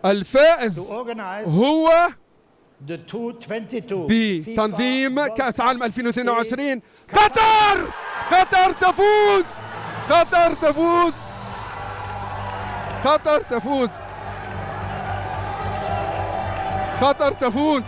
الفائز هو بتنظيم كأس عالم 2022 قطر. قطر تفوز. قطر تفوز. قطر تفوز. قطر تفوز.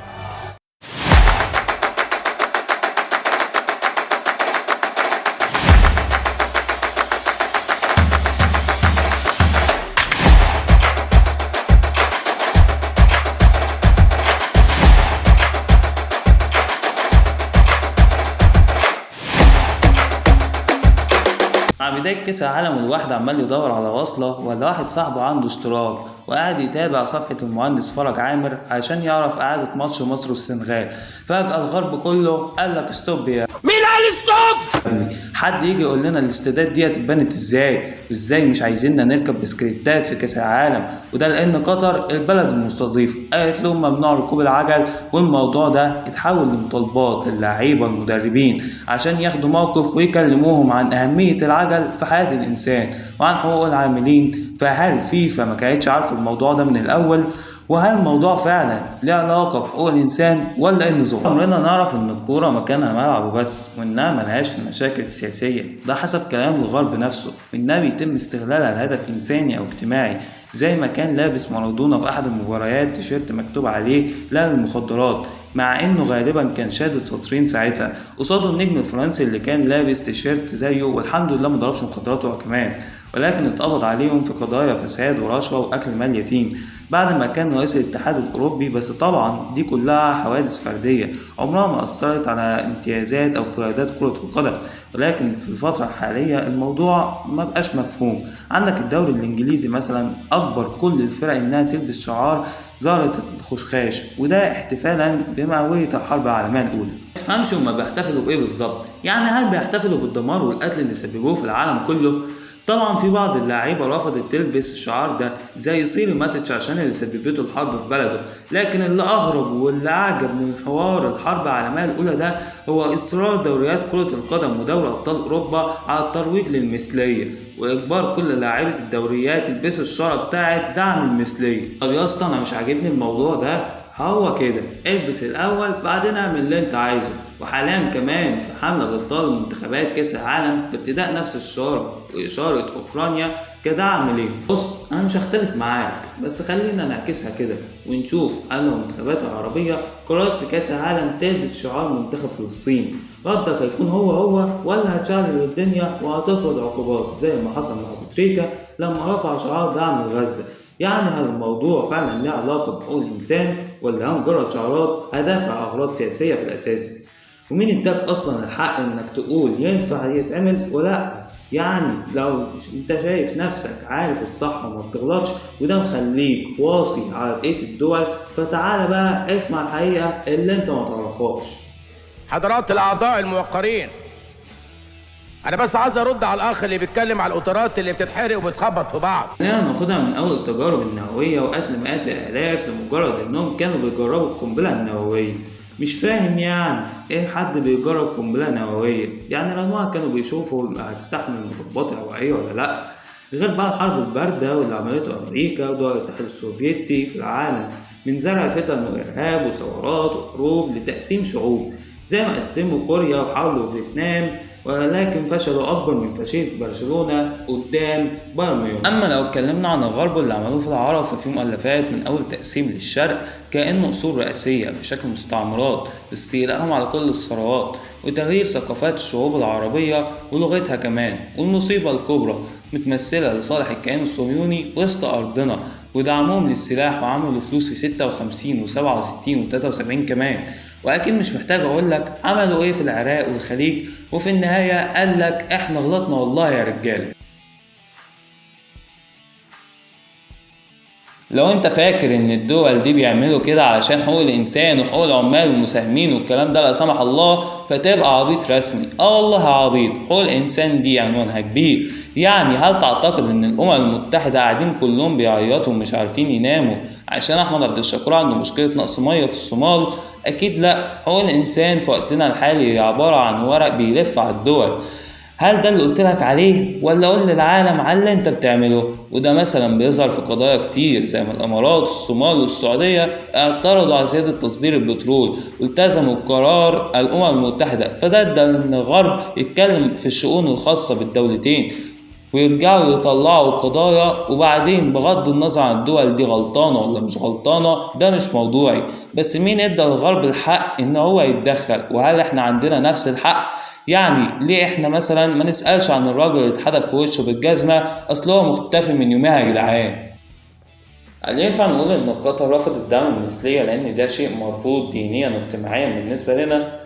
مع بداية كأس العالم والواحد عمال يدور على وصلة ولا واحد صاحبه عنده اشتراك وقاعد يتابع صفحة المهندس فرج عامر عشان يعرف إعادة ماتش مصر والسنغال، فجأة الغرب كله قال لك ستوب. يا مين قال ستوب؟ حد يجي يقول لنا الاستادات دي اتبنت ازاي وازاي مش عايزيننا نركب بسكليتات في كأس العالم، وده لأن قطر البلد المستضيفة قالت لهم ممنوع ركوب العجل، والموضوع ده اتحول لمطالبات للاعيبة المدربين عشان ياخدوا موقف ويكلموهم عن أهمية العجل في حياة الإنسان وعن حقوق العاملين. فهل فيفا ما كانتش عارفة الموضوع ده من الأول؟ وهل الموضوع فعلا له علاقة بحقوق الإنسان ولا إيه النظام؟ عمرنا نعرف إن الكورة مكانها ملعب وبس، وإنها ملهاش في المشاكل السياسية، ده حسب كلام الغرب نفسه، وإنها بيتم استغلالها لهدف إنساني أو اجتماعي، زي ما كان لابس مارادونا في أحد المباريات تيشيرت مكتوب عليه لا للمخدرات، مع إنه غالبا كان شادد سطرين ساعتها، قصاده النجم الفرنسي اللي كان لابس تيشيرت زيه والحمد لله مضربش مخدرات هو كمان، ولكن اتقبض عليهم في قضايا فساد ورشوة وأكل مال يتيم بعد ما كان رئيس الاتحاد الأوروبي. بس طبعا دي كلها حوادث فردية عمرها ما أثرت على امتيازات أو قيادات كرة القدم، ولكن في الفترة الحالية الموضوع ما بقاش مفهوم. عندك الدوري الإنجليزي مثلا أجبر كل الفرق إنها تلبس شعار زهرة الخشخاش، وده احتفالا بمئوية الحرب العالمية الأولى. متفهمش هما بيحتفلوا بإيه بالظبط؟ يعني هل بيحتفلوا بالدمار والقتل اللي سببوه في العالم كله؟ طبعا في بعض اللاعيبه رفضت تلبس الشعار ده زي سيري ماتش عشان اللي سببته الحرب في بلده، لكن اللي اغرب واللي عجب من حوار الحرب العالميه الاولى ده هو اصرار دوريات كره القدم ودوري ابطال اوروبا على الترويج للمثليه واجبار كل لاعيبه الدوريات يلبسوا الشاره بتاعه دعم المثليه. طب يا اسطى انا مش عاجبني الموضوع ده، هو كده البس الاول بعدين اعمل اللي انت عايزه. وحاليا كمان في حملة بإبطال منتخبات كأس العالم بابتداء نفس الشارة وإشارة أوكرانيا كدعم ليه. بص أنا مش هختلف معاك، بس خلينا نعكسها كده ونشوف أن المنتخبات العربية قررت في كأس العالم تلبس شعار منتخب فلسطين، ردك هيكون هو ولا هتشعل الدنيا وهتفرض عقوبات زي ما حصل مع بوتريكا لما رفع شعار دعم لغزة؟ يعني هل الموضوع فعلا له علاقة بحقوق الإنسان ولا مجرد شعارات هدافع أغراض سياسية في الأساس؟ ومين اداك أصلا الحق إنك تقول ينفع يتعمل ولا؟ يعني لو انت شايف نفسك عارف الصح وما بتغلطش وده مخليك واصي على بقية الدول، فتعالى بقى اسمع الحقيقة اللي انت ما تعرفهاش. حضرات الأعضاء الموقرين، أنا بس عايز أرد على الأخ اللي بيتكلم على القطارات اللي بتتحرق وبتخبط في بعض. ناخدها من أول التجارب النووية وقتل مئات الآلاف لمجرد إنهم كانوا بيجربوا القنبلة النووية. مش فاهم يعني إيه حد بيجرب قنبلة نووية؟ يعني رغم كانوا بيشوفوا هتستحمل مطبات هوائية ولا لأ، غير بقى الحرب الباردة واللي عملته أمريكا ودول الاتحاد السوفيتي في العالم من زرع فتن وإرهاب وثورات وحروب لتقسيم شعوب زي ما قسموا كوريا وحاولوا فيتنام، ولكن فشلوا أكبر من فشل برشلونة قدام بايرن ميونخ. أما لو اتكلمنا عن الغرب اللي عملوه في العرب ففي مؤلفات من أول تقسيم للشرق كأنه أصول رئاسية في شكل مستعمرات باستيلائهم على كل الثروات وتغيير ثقافات الشعوب العربية ولغتها كمان، والمصيبة الكبرى متمثلة لصالح الكيان الصهيوني وسط أرضنا ودعمهم للسلاح وعملوا فلوس في 56 و67 و73 كمان. واكيد مش محتاج اقول لك عملوا ايه في العراق والخليج، وفي النهايه قال لك احنا غلطنا والله يا رجاله. لو انت فاكر ان الدول دي بيعملوا كده علشان حقوق الانسان وحقوق العمال والمساهمين والكلام ده لا سمح الله فتبقى عبيط رسمي. والله عبيط. حقوق الانسان دي عنوانها كبير. يعني هل تعتقد ان الامم المتحده قاعدين كلهم بيعيطوا ومش عارفين يناموا عشان احمد عبد الشكور عنده مشكله نقص ميه في الصومال؟ اكيد لا. حقوق الانسان في وقتنا الحالي هي عباره عن ورق بيلف على الدول هل ده اللي قلت لك عليه ولا قول للعالم على اللي انت بتعمله؟ وده مثلا بيظهر في قضايا كتير زي ما الامارات والصومال والسعوديه اعترضوا على زياده تصدير البترول والتزموا بقرار الامم المتحده، فده ادى ان الغرب يتكلم في الشؤون الخاصه بالدولتين ويرجعوا يطلعوا قضايا. وبعدين بغض النظر عن الدول دي غلطانة ولا مش غلطانة ده مش موضوعي، بس مين ادى الغرب الحق ان هو يتدخل؟ وهل احنا عندنا نفس الحق؟ يعني ليه احنا مثلا ما نسألش عن الراجل اللي اتحدف في وشه بالجزمة اصل هو مختفي من يومها يا جدعان؟ هل ينفع نقول ان قطر رفضت الدعم المثلية لان ده شيء مرفوض دينيا واجتماعيا بالنسبة لنا؟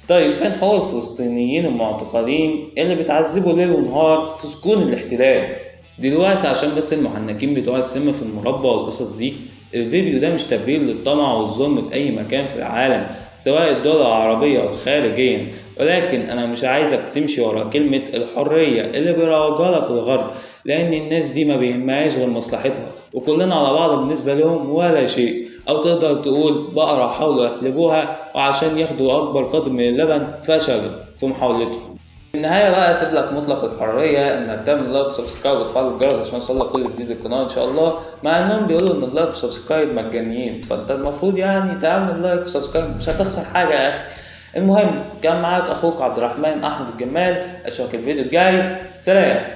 طيب فين حقوق الفلسطينيين المعتقلين اللي بتعذبوا ليل ونهار في سجون الاحتلال؟ دلوقتي عشان بس المحنكين بتوع السم في المربى والقصص دي، الفيديو ده مش تبرير للطمع والظلم في اي مكان في العالم سواء الدول العربية او خارجيا، ولكن انا مش عايزك تمشي ورا كلمة الحرية اللي بيروجها لك الغرب، لان الناس دي ما بيهمهاش غير مصلحتها وكلنا على بعض بالنسبة لهم ولا شيء. او تقدر تقول بقرة حاولوا يحلبوها وعشان ياخدوا اكبر قدر من اللبن فشلوا في محاولتهم. في النهاية بقى اسيب لك مطلق الحرية انك تعمل لايك وسبسكرايب وتفعل الجرس عشان يوصلك كل جديد القناة ان شاء الله، مع انهم بيقولوا ان اللايك والسبسكرايب مجانيين، فانت المفروض يعني تعمل لايك وسبسكرايب مش هتخسر حاجة يا اخي. المهم كان معاك اخوك عبد الرحمن احمد الجمال، اشوفك الفيديو الجاي، سلام.